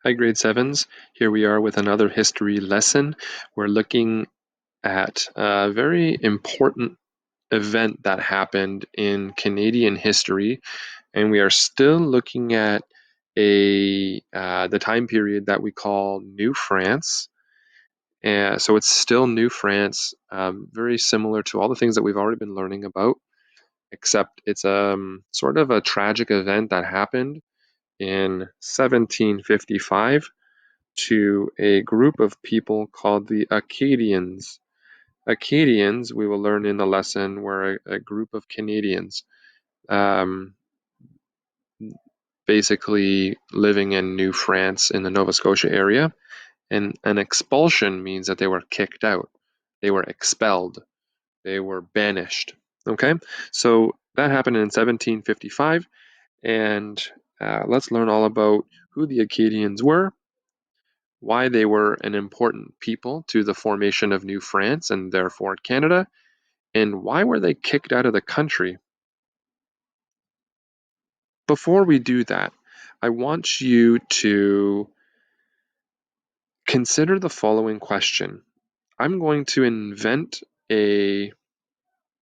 Hi, grade sevens. Here we are with another history lesson. We're looking at a very important event that happened in Canadian history, and we are still looking at the time period that we call New France. And so it's still New France, very similar to all the things that we've already been learning about, except it's sort of a tragic event that happened in 1755 to a group of people called the Acadians. Acadians, we will learn in the lesson, were a group of Canadians, um, basically living in New France in the Nova Scotia area. And an expulsion means that they were kicked out, they were expelled, they were banished. Okay, so that happened in 1755, and let's learn all about who the Acadians were, why they were an important people to the formation of New France and therefore Canada, and why were they kicked out of the country. Before we do that, I want you to consider the following question. I'm going to invent a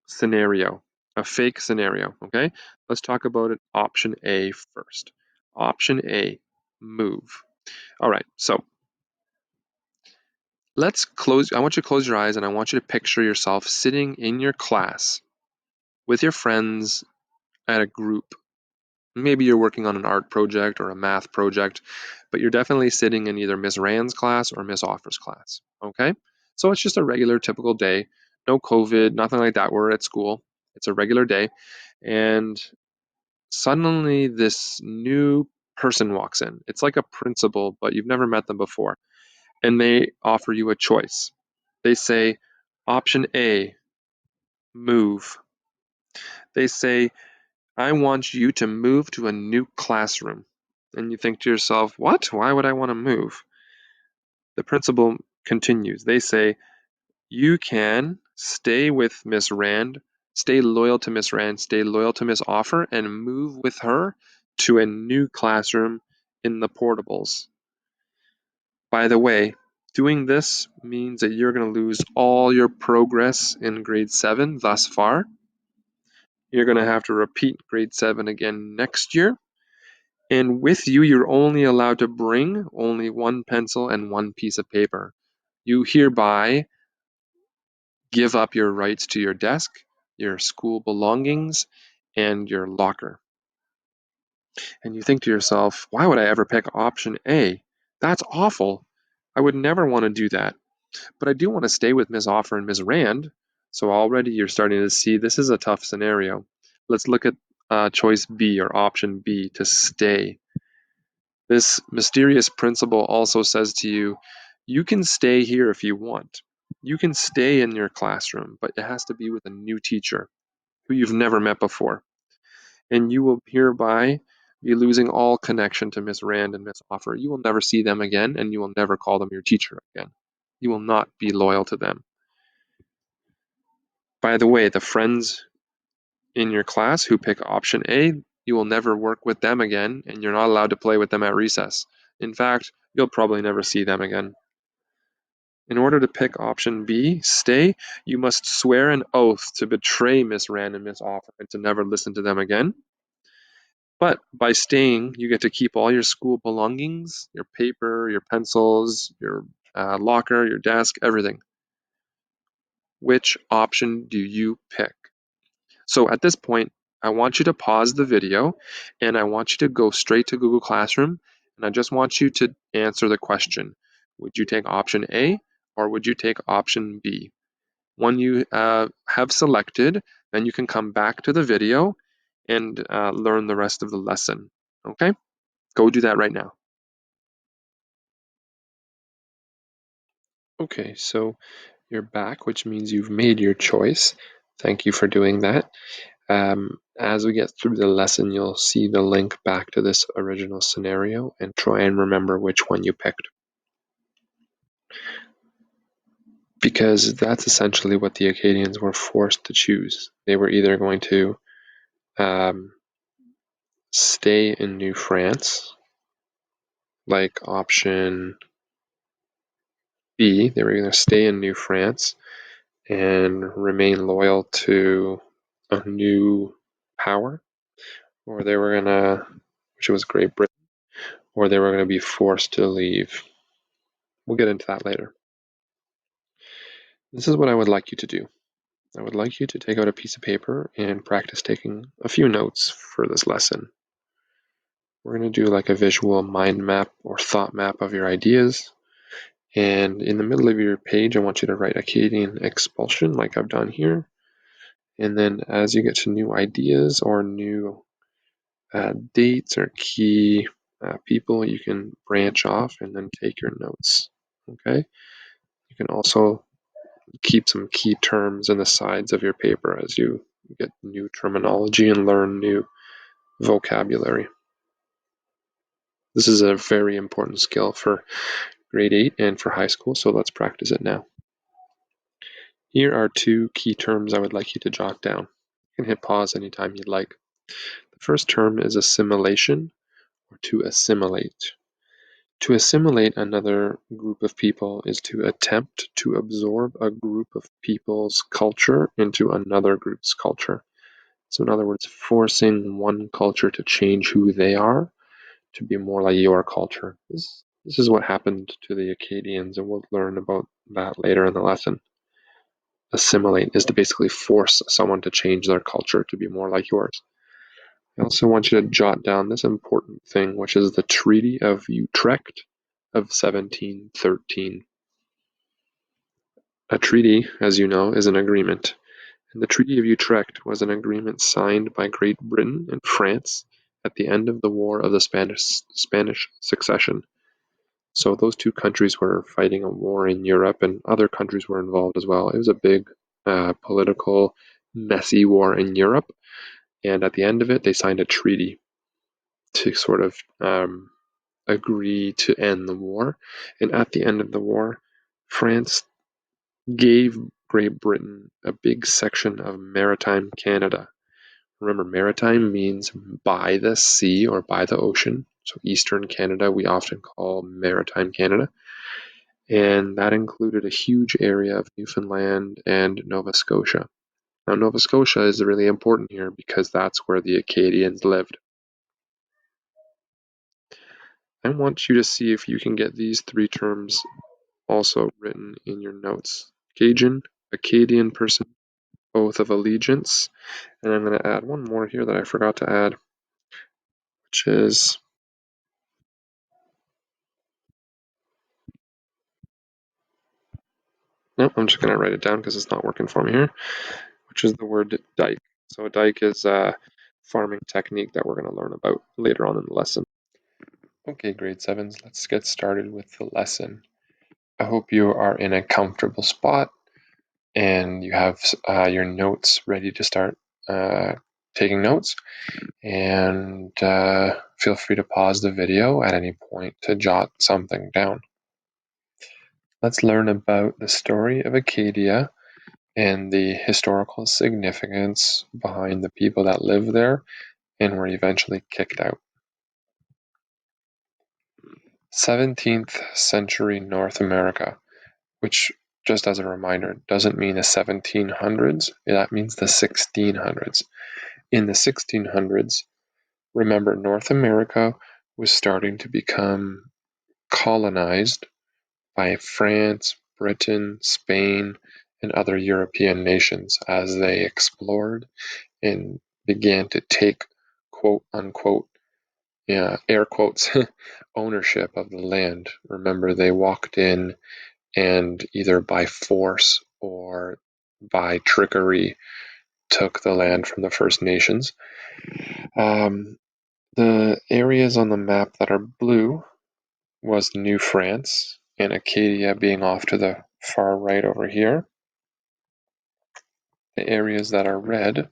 scenario, a fake scenario, okay? Let's talk about it. Option A first. Option A, move. All right, so I want you to close your eyes and I want you to picture yourself sitting in your class with your friends at a group. Maybe you're working on an art project or a math project, but you're definitely sitting in either Miss Rand's class or Miss Offer's class. Okay? So it's just a regular, typical day. No COVID, nothing like that. We're at school. It's a regular day. And suddenly this new person walks in. It's like a principal, but you've never met them before. And they offer you a choice. They say, option A, move. They say, I want you to move to a new classroom. And you think to yourself, what? Why would I want to move? The principal continues. They say, you can stay with Miss Rand, stay loyal to Miss Rand, stay loyal to Miss Offer, and move with her to a new classroom in the portables. By the way, doing this means that you're going to lose all your progress in grade 7 thus far. You're going to have to repeat grade 7 again next year. And with you, you're only allowed to bring only one pencil and one piece of paper. You hereby give up your rights to your desk, your school belongings, and your locker. And you think to yourself, why would I ever pick option A? That's awful. I would never want to do that. But I do want to stay with Ms. Offer and Ms. Rand. So already you're starting to see this is a tough scenario. Let's look at choice B or option B, to stay. This mysterious principle also says to you, you can stay here if you want. You can stay in your classroom, but it has to be with a new teacher who you've never met before. And you will hereby be losing all connection to Miss Rand and Miss Offer. You will never see them again, and you will never call them your teacher again. You will not be loyal to them. By the way, the friends in your class who pick option A, you will never work with them again, and you're not allowed to play with them at recess. In fact, you'll probably never see them again. In order to pick option B, stay, you must swear an oath to betray Miss Rand and Miss Offer and to never listen to them again. But by staying, you get to keep all your school belongings, your paper, your pencils, your locker, your desk, everything. Which option do you pick? So at this point, I want you to pause the video and I want you to go straight to Google Classroom and I just want you to answer the question. Would you take option A or would you take option B? When you have selected, then you can come back to the video and learn the rest of the lesson. Okay? Go do that right now. Okay, so you're back, which means you've made your choice. Thank you for doing that. As we get through the lesson, you'll see the link back to this original scenario and try and remember which one you picked. Because that's essentially what the Acadians were forced to choose. They were either going to stay in New France like option B. They were going to stay in New France and remain loyal to a new power, or they were going to, which was Great Britain, or they were going to be forced to leave. We'll get into that later. This is what I would like you to do. I would like you to take out a piece of paper and practice taking a few notes for this lesson. We're going to do like a visual mind map or thought map of your ideas. And in the middle of your page, I want you to write Acadian expulsion like I've done here. And then as you get to new ideas or new dates or key people, you can branch off and then take your notes. Okay? You can also keep some key terms in the sides of your paper as you get new terminology and learn new vocabulary. This is a very important skill for grade 8 and for high school, so let's practice it now. Here are 2 key terms I would like you to jot down. You can hit pause anytime you'd like. The first term is assimilation, or to assimilate. To assimilate another group of people is to attempt to absorb a group of people's culture into another group's culture. So in other words, forcing one culture to change who they are to be more like your culture. This is what happened to the Acadians, and we'll learn about that later in the lesson. Assimilate is to basically force someone to change their culture to be more like yours. I also want you to jot down this important thing, which is the Treaty of Utrecht of 1713. A treaty, as you know, is an agreement. And the Treaty of Utrecht was an agreement signed by Great Britain and France at the end of the War of the Spanish Succession. So those 2 countries were fighting a war in Europe, and other countries were involved as well. It was a big political, messy war in Europe. And at the end of it, they signed a treaty to sort of agree to end the war. And at the end of the war, France gave Great Britain a big section of maritime Canada. Remember, maritime means by the sea or by the ocean. So Eastern Canada, we often call maritime Canada. And that included a huge area of Newfoundland and Nova Scotia. Now, Nova Scotia is really important here because that's where the Acadians lived. I want you to see if you can get these 3 terms also written in your notes. Cajun, Acadian person, oath of allegiance, and I'm going to add one more here that I forgot to add, which is nope, I'm just going to write it down because it's not working for me here, which is the word dike. So a dike is a farming technique that we're going to learn about later on in the lesson. Okay, grade 7s, let's get started with the lesson. I hope you are in a comfortable spot and you have your notes ready to start taking notes. And feel free to pause the video at any point to jot something down. Let's learn about the story of Acadia and the historical significance behind the people that live there and were eventually kicked out. 17th century North America, which, just as a reminder, doesn't mean the 1700s, that means the 1600s. In the 1600s, remember, North America was starting to become colonized by France, Britain, Spain, and other European nations as they explored and began to take, quote unquote, air quotes, ownership of the land. Remember, they walked in and either by force or by trickery took the land from the First Nations. The areas on the map that are blue was New France, and Acadia being off to the far right over here. The areas that are red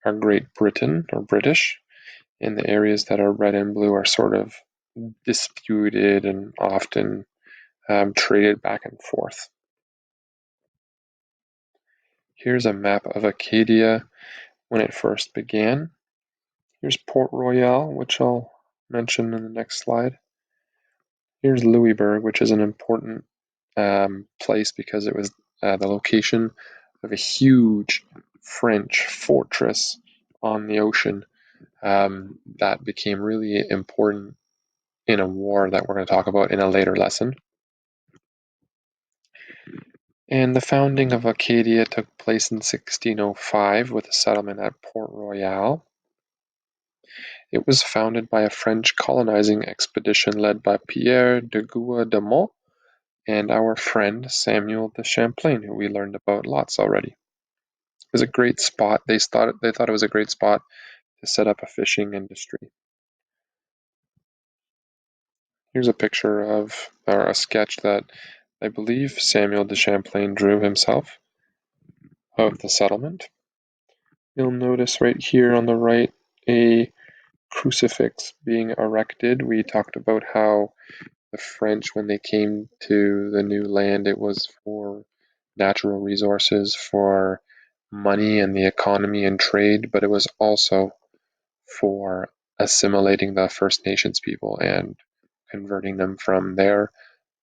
are Great Britain or British, and the areas that are red and blue are sort of disputed and often traded back and forth. Here's a map of Acadia when it first began. Here's Port Royal, which I'll mention in the next slide. Here's Louisbourg, which is an important place because it was the location of a huge French fortress on the ocean that became really important in a war that we're going to talk about in a later lesson. And the founding of Acadia took place in 1605 with a settlement at Port Royal. It was founded by a French colonizing expedition led by Pierre de Guadamont and our friend Samuel de Champlain, who we learned about lots already. It was a great spot. They thought it was a great spot to set up a fishing industry. Here's a picture of, or a sketch that I believe Samuel de Champlain drew himself of the settlement. You'll notice right here on the right a crucifix being erected. We talked about how the French, when they came to the new land, it was for natural resources, for money and the economy and trade, but it was also for assimilating the First Nations people and converting them from their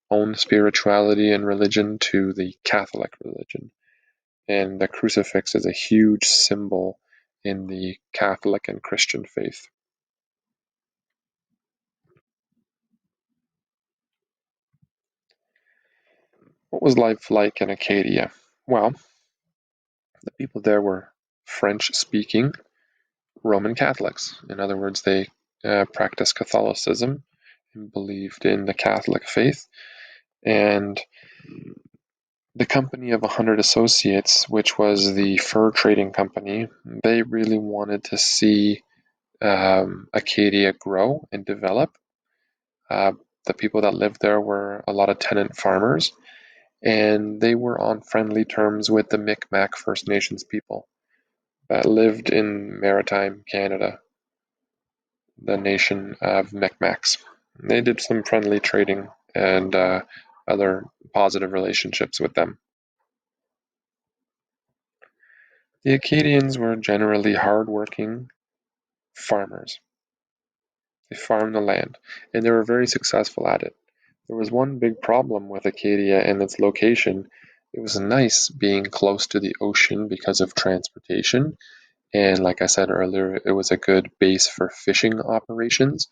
own spirituality and religion to the Catholic religion. And the crucifix is a huge symbol in the Catholic and Christian faith. What was life like in Acadia? Well, the people there were French speaking Roman Catholics. In other words, they practiced Catholicism and believed in the Catholic faith. And the Company of 100 Associates, which was the fur trading company, they really wanted to see Acadia grow and develop. Uh, the people that lived there were a lot of tenant farmers, and they were on friendly terms with the Micmac First Nations people that lived in maritime Canada, the nation of Micmacs. They did some friendly trading and other positive relationships with them. The Acadians were generally hard-working farmers. They farmed the land, and they were very successful at it. There was one big problem with Acadia and its location. It was nice being close to the ocean because of transportation, and like I said earlier, it was a good base for fishing operations.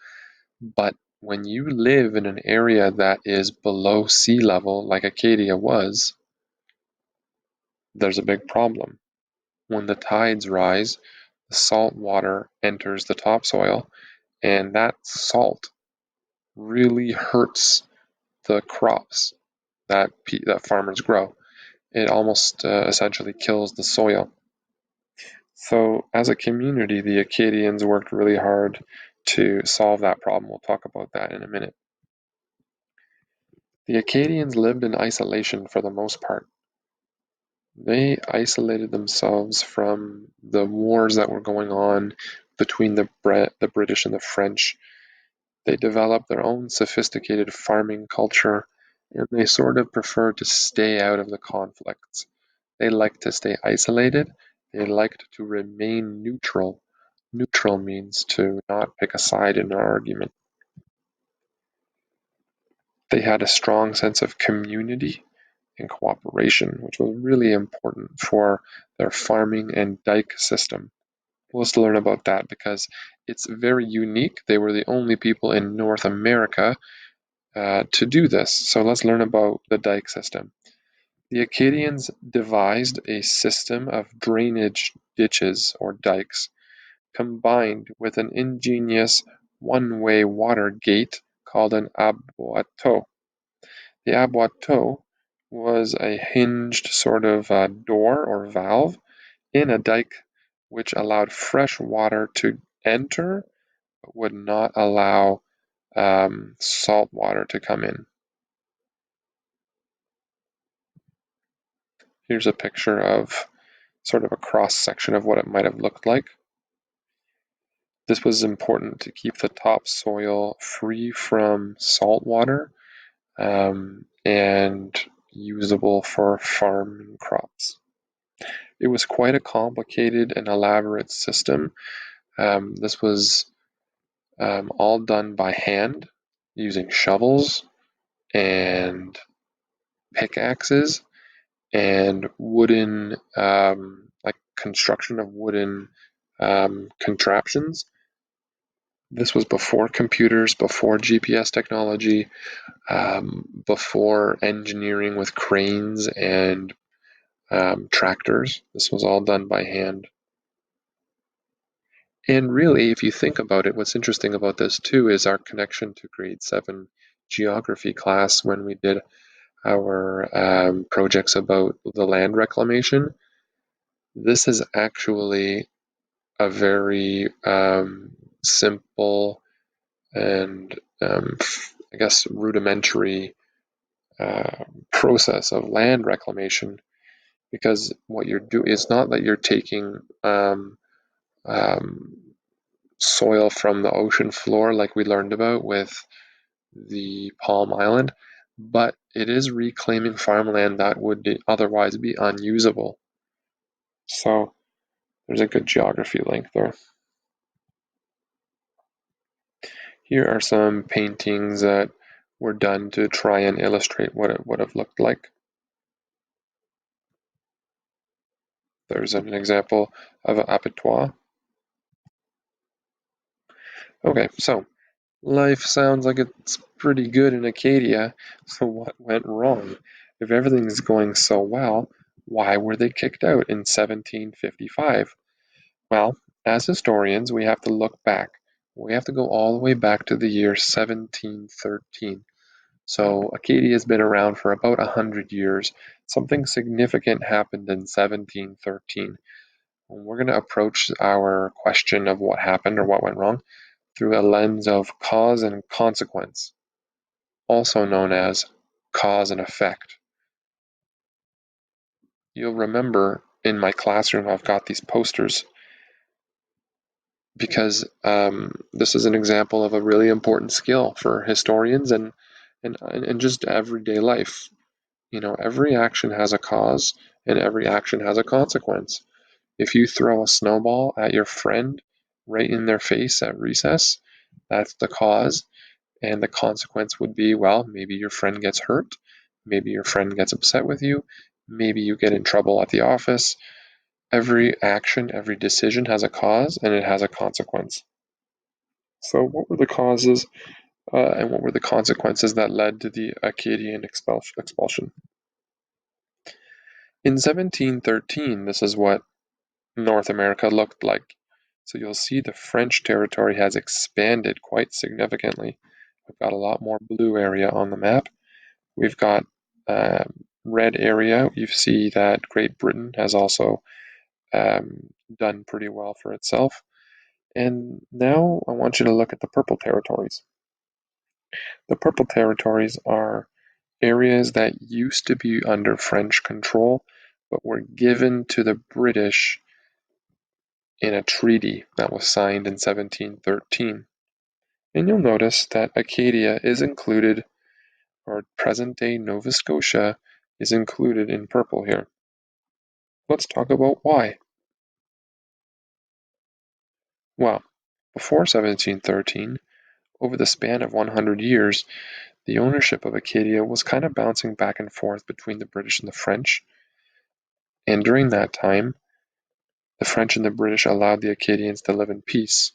But when you live in an area that is below sea level, like Acadia was, there's a big problem. When the tides rise, the salt water enters the topsoil, and that salt really hurts the crops that farmers grow. It almost essentially kills the soil. So, as a community, the Acadians worked really hard to solve that problem. We'll talk about that in a minute. The Acadians lived in isolation for the most part. They isolated themselves from the wars that were going on between the British and the French. They developed their own sophisticated farming culture, and they sort of preferred to stay out of the conflicts. They liked to stay isolated. They liked to remain neutral. Neutral means to not pick a side in an argument. They had a strong sense of community and cooperation, which was really important for their farming and dike system. Let's learn about that because it's very unique. They were the only people in North America to do this. So let's learn about the dike system. The Acadians devised a system of drainage ditches or dikes combined with an ingenious one-way water gate called an aboiteau. The aboiteau was a hinged sort of door or valve in a dike which allowed fresh water to enter but would not allow salt water to come in. Here's a picture of sort of a cross section of what it might have looked like. This was important to keep the topsoil free from salt water and usable for farming crops. It was quite a complicated and elaborate system. This was all done by hand using shovels and pickaxes and wooden, like construction of wooden contraptions. This was before computers, before GPS technology, before engineering with cranes and tractors. This was all done by hand. And really, if you think about it, what's interesting about this too is our connection to grade 7 geography class when we did our projects about the land reclamation. This is actually a very simple and I guess rudimentary process of land reclamation, because what you're doing is not that you're taking um, soil from the ocean floor like we learned about with the Palm Island, but it is reclaiming farmland that would otherwise be unusable. So there's a good geography link there. Here are some paintings that were done to try and illustrate what it would have looked like. There's an example of an abattoir. Okay, so life sounds like it's pretty good in Acadia, so what went wrong? If everything's going so well, why were they kicked out in 1755? Well, as historians, we have to look back. We have to go all the way back to the year 1713. So Acadia has been around for about 100 years. Something significant happened in 1713. We're going to approach our question of what happened or what went wrong through a lens of cause and consequence, also known as cause and effect. You'll remember in my classroom I've got these posters because this is an example of a really important skill for historians and just everyday life. You know, every action has a cause and every action has a consequence. If you throw a snowball at your friend right in their face at recess, that's the cause. And the consequence would be, well, maybe your friend gets hurt. Maybe your friend gets upset with you. Maybe you get in trouble at the office. Every action, every decision has a cause and it has a consequence. So, what were the causes and what were the consequences that led to the Acadian expulsion? In 1713, this is what North America looked like. So you'll see the French territory has expanded quite significantly. We've got a lot more blue area on the map. We've got red area. You see that Great Britain has also done pretty well for itself. And now I want you to look at the purple territories. The purple territories are areas that used to be under French control, but were given to the British in a treaty that was signed in 1713. And you'll notice that Acadia is included, or present-day Nova Scotia is included in purple here. Let's talk about why. Well, before 1713, over the span of 100 years, the ownership of Acadia was kind of bouncing back and forth between the British and the French. And during that time, the French and the British allowed the Acadians to live in peace.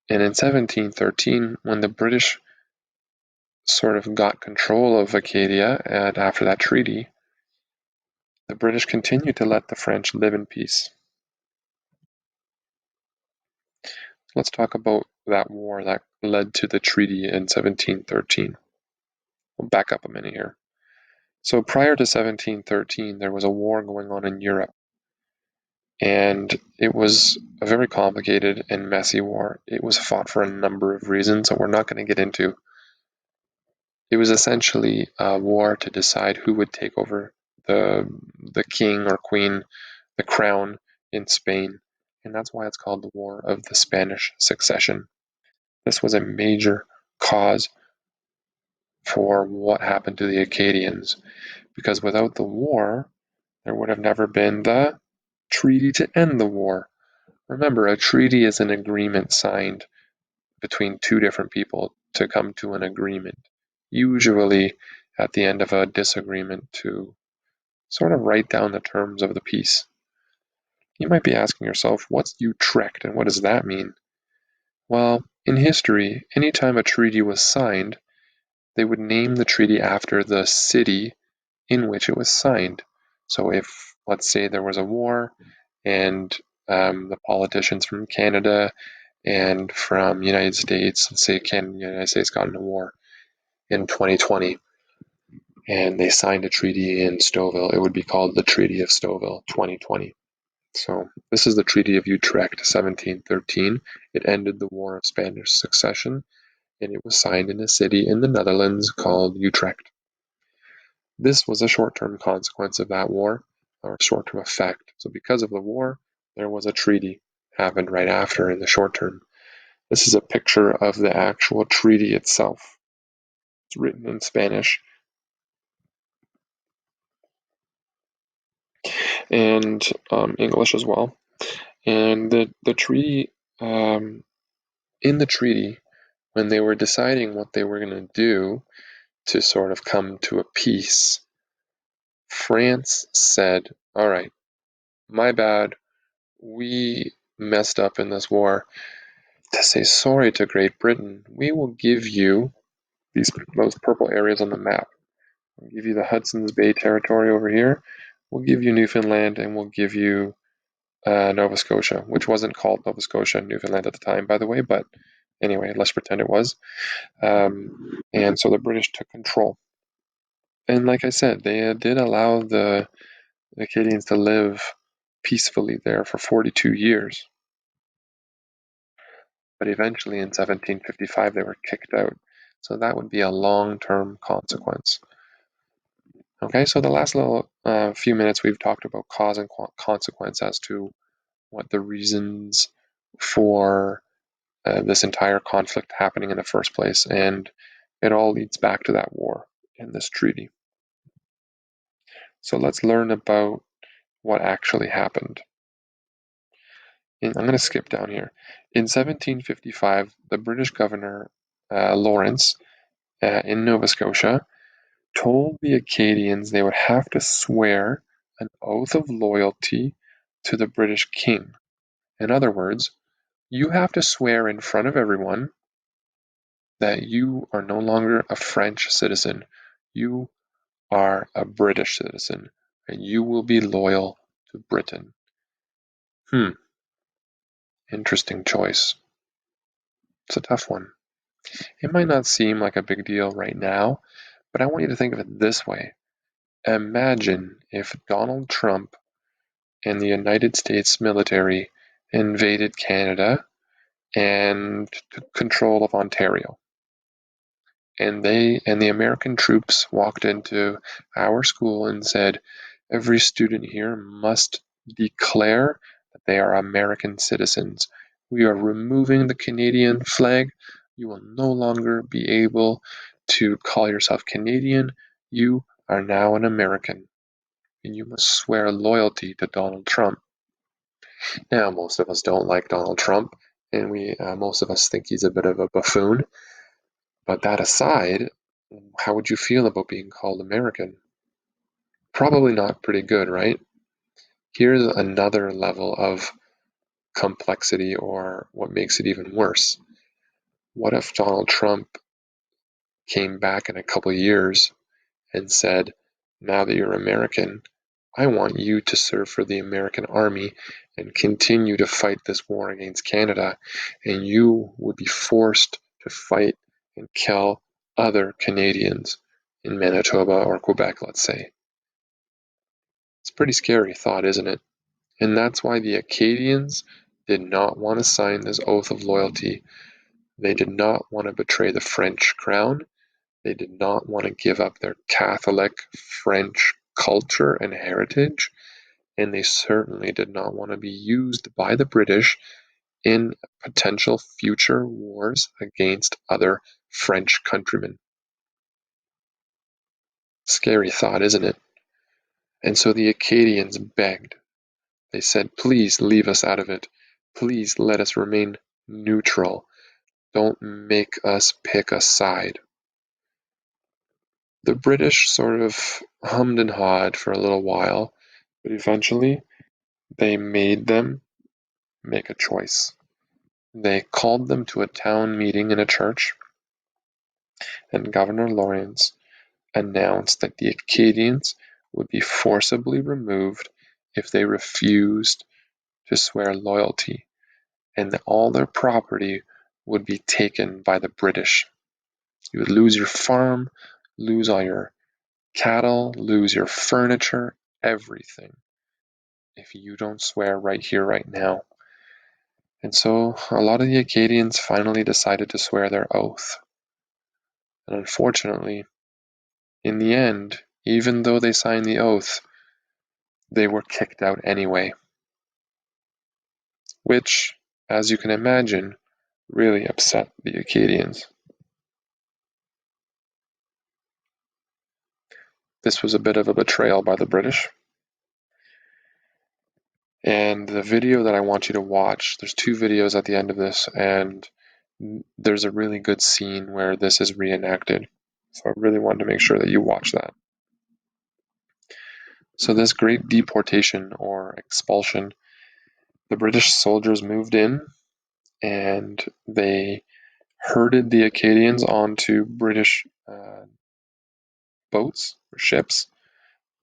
And in 1713, when the British sort of got control of Acadia, and after that treaty, the British continued to let the French live in peace. Let's talk about that war that led to the treaty in 1713. We'll back up a minute here. So prior to 1713, there was a war going on in Europe, and it was a very complicated and messy war. It was fought for a number of reasons that we're not going to get into. It was essentially a war to decide who would take over the king or queen, the crown in Spain, and that's why it's called the War of the Spanish Succession. This was a major cause for what happened to the Acadians, because without the war, there would have never been the treaty to end the war. Remember, a treaty is an agreement signed between two different people to come to an agreement. usually at the end of a disagreement, to sort of write down the terms of the peace. You might be asking yourself, what's Utrecht and what does that mean? Well, in history, anytime a treaty was signed, they would name the treaty after the city in which it was signed. So if, let's say, there was a war and the politicians from Canada and from the United States, let's say Canada and the United States got in a war in 2020, and they signed a treaty in Stouffville, it would be called the Treaty of Stouffville 2020. So this is the Treaty of Utrecht 1713. It ended the War of Spanish Succession, and it was signed in a city in the Netherlands called Utrecht. This was a short-term consequence of that war, or short-term effect. So because of the war, there was a treaty happened right after in the short term. This is a picture of the actual treaty itself. It's written in Spanish. And English as well. And the treaty, in the treaty, when they were deciding what they were going to do to sort of come to a peace, France said, all right, my bad, we messed up in this war. To say sorry to Great Britain, we will give you those purple areas on the map. We'll give you the Hudson's Bay territory over here. We'll give you Newfoundland, and we'll give you Nova Scotia, which wasn't called Nova Scotia and Newfoundland at the time, by the way, but anyway, let's pretend it was. And so the British took control. And like I said, they did allow the Acadians to live peacefully there for 42 years. But eventually in 1755 they were kicked out. So that would be a long-term consequence. Okay, so the last little few minutes we've talked about cause and consequence as to what the reasons for this entire conflict happening in the first place, and it all leads back to that war in this treaty. So let's learn about what actually happened. I'm going to skip down here. In 1755, the British governor Lawrence in Nova Scotia told the Acadians they would have to swear an oath of loyalty to the British king. In other words, you have to swear in front of everyone that you are no longer a French citizen. You are a British citizen, and you will be loyal to Britain. Interesting choice. It's a tough one. It might not seem like a big deal right now, but I want you to think of it this way. Imagine if Donald Trump and the United States military invaded Canada and took control of Ontario. And the American troops walked into our school and said, every student here must declare that they are American citizens. We are removing the Canadian flag. You will no longer be able to call yourself Canadian. You are now an American, and you must swear loyalty to Donald Trump. Now, most of us don't like Donald Trump, and most of us think he's a bit of a buffoon. But that aside, how would you feel about being called American? Probably not pretty good, right? Here's another level of complexity, or what makes it even worse. What if Donald Trump came back in a couple years and said, now that you're American, I want you to serve for the American Army and continue to fight this war against Canada, and you would be forced to fight and kill other Canadians in Manitoba or Quebec, let's say. It's a pretty scary thought, isn't it? And that's why the Acadians did not want to sign this oath of loyalty. They did not want to betray the French crown. They did not want to give up their Catholic French culture and heritage, and they certainly did not want to be used by the British in potential future wars against other French countrymen. Scary thought, isn't it? And so the Acadians begged. They said, please leave us out of it. Please let us remain neutral. Don't make us pick a side. The British sort of hummed and hawed for a little while, but eventually they made them make a choice. They called them to a town meeting in a church, and Governor Lawrence announced that the Acadians would be forcibly removed if they refused to swear loyalty, and that all their property would be taken by the British. You would lose your farm, lose all your cattle, lose your furniture, everything, if you don't swear right here, right now. And so a lot of the Acadians finally decided to swear their oath. And unfortunately, in the end, even though they signed the oath, they were kicked out anyway. Which, as you can imagine, really upset the Acadians. This was a bit of a betrayal by the British. And the video that I want you to watch, there's two videos at the end of this, and there's a really good scene where this is reenacted. So I really wanted to make sure that you watch that. So this great deportation or expulsion, the British soldiers moved in and they herded the Acadians onto British boats or ships,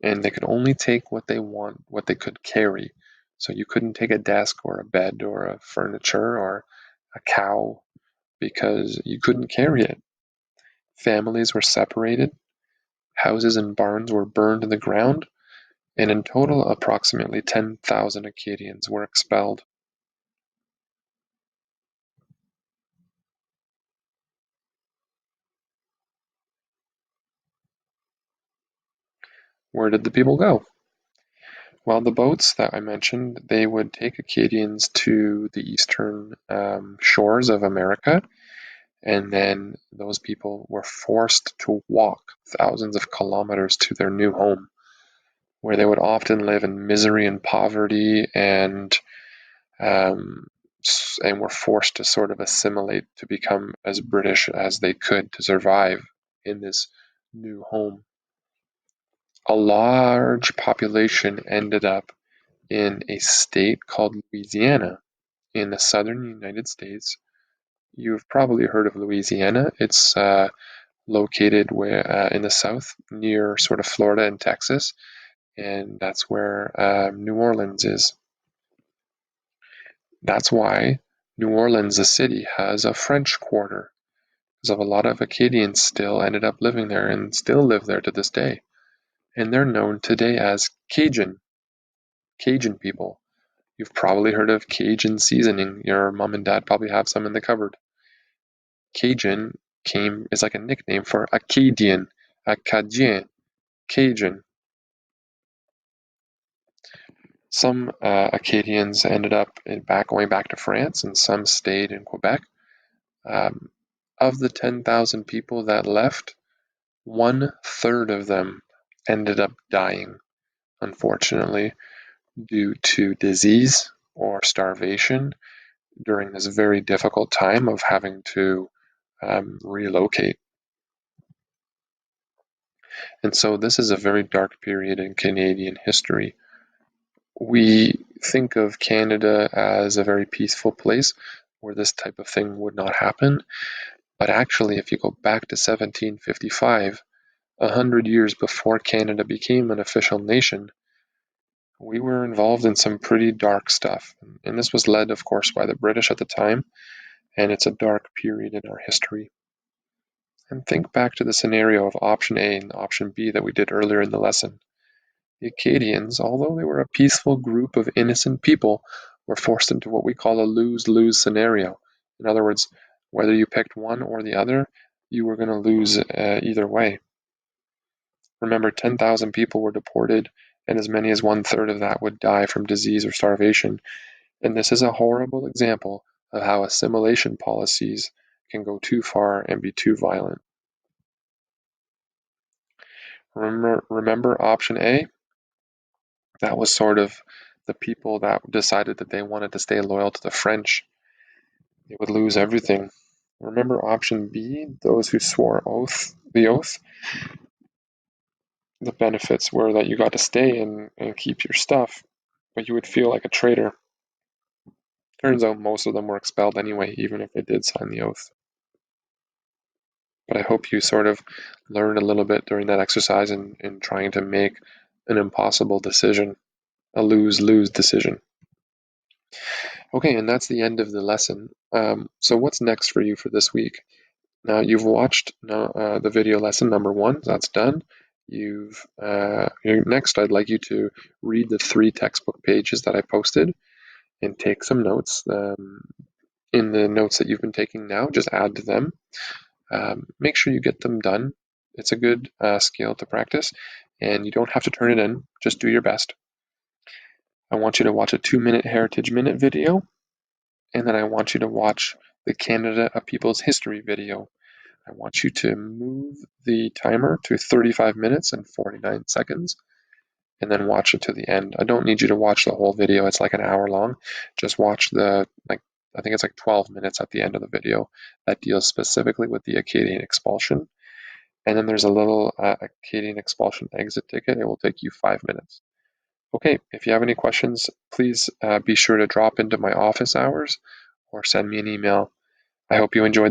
and they could only take what they could carry. So you couldn't take a desk or a bed or a furniture or a cow because you couldn't carry it. Families were separated, houses and barns were burned to the ground, and in total approximately 10,000 Acadians were expelled. Where did the people go? Well, the boats that I mentioned, they would take Acadians to the eastern shores of America, and then those people were forced to walk thousands of kilometers to their new home, where they would often live in misery and poverty, um, and were forced to sort of assimilate to become as British as they could to survive in this new home. A large population ended up in a state called Louisiana in the southern United States. You've probably heard of Louisiana. It's located in the south near sort of Florida and Texas, and that's where New Orleans is. That's why New Orleans, the city, has a French quarter, because of a lot of Acadians still ended up living there and still live there to this day. And they're known today as Cajun people. You've probably heard of Cajun seasoning. Your mom and dad probably have some in the cupboard. Cajun is like a nickname for Acadian, Acadien, Cajun. Some Acadians ended up going back to France, and some stayed in Quebec. Um, of the 10,000 people that left, 1/3 of them ended up dying, unfortunately, due to disease or starvation during this very difficult time of having to relocate. And so this is a very dark period in Canadian history. We think of Canada as a very peaceful place where this type of thing would not happen. But actually, if you go back to 1755, 100 years before Canada became an official nation, we were involved in some pretty dark stuff. And this was led, of course, by the British at the time, and it's a dark period in our history. And think back to the scenario of option A and option B that we did earlier in the lesson. The Acadians, although they were a peaceful group of innocent people, were forced into what we call a lose-lose scenario. In other words, whether you picked one or the other, you were going to lose either way. Remember, 10,000 people were deported, and as many as 1/3 of that would die from disease or starvation. And this is a horrible example of how assimilation policies can go too far and be too violent. Remember option A? That was sort of the people that decided that they wanted to stay loyal to the French. They would lose everything. Remember option B? Those who swore the oath? the benefits were that you got to stay and keep your stuff, but you would feel like a traitor. Turns out most of them were expelled anyway, even if they did sign the oath. But I hope you sort of learned a little bit during that exercise in trying to make an impossible decision, a lose-lose decision. Okay, and that's the end of the lesson. So what's next for you for this week? Now you've watched the video lesson number 1. That's done. Next, I'd like you to read the 3 textbook pages that I posted and take some notes. In the notes that you've been taking now, just add to them. Make sure you get them done. It's a good skill to practice, and you don't have to turn it in. Just do your best. I want you to watch a 2-minute Heritage Minute video, and then I want you to watch the Canada A People's History video. I want you to move the timer to 35 minutes and 49 seconds, and then watch it to the end. I don't need you to watch the whole video. It's like an hour long. Just watch I think it's like 12 minutes at the end of the video that deals specifically with the Acadian expulsion. And then there's a little Acadian expulsion exit ticket. It will take you 5 minutes. Okay, if you have any questions, please be sure to drop into my office hours or send me an email. I hope you enjoyed the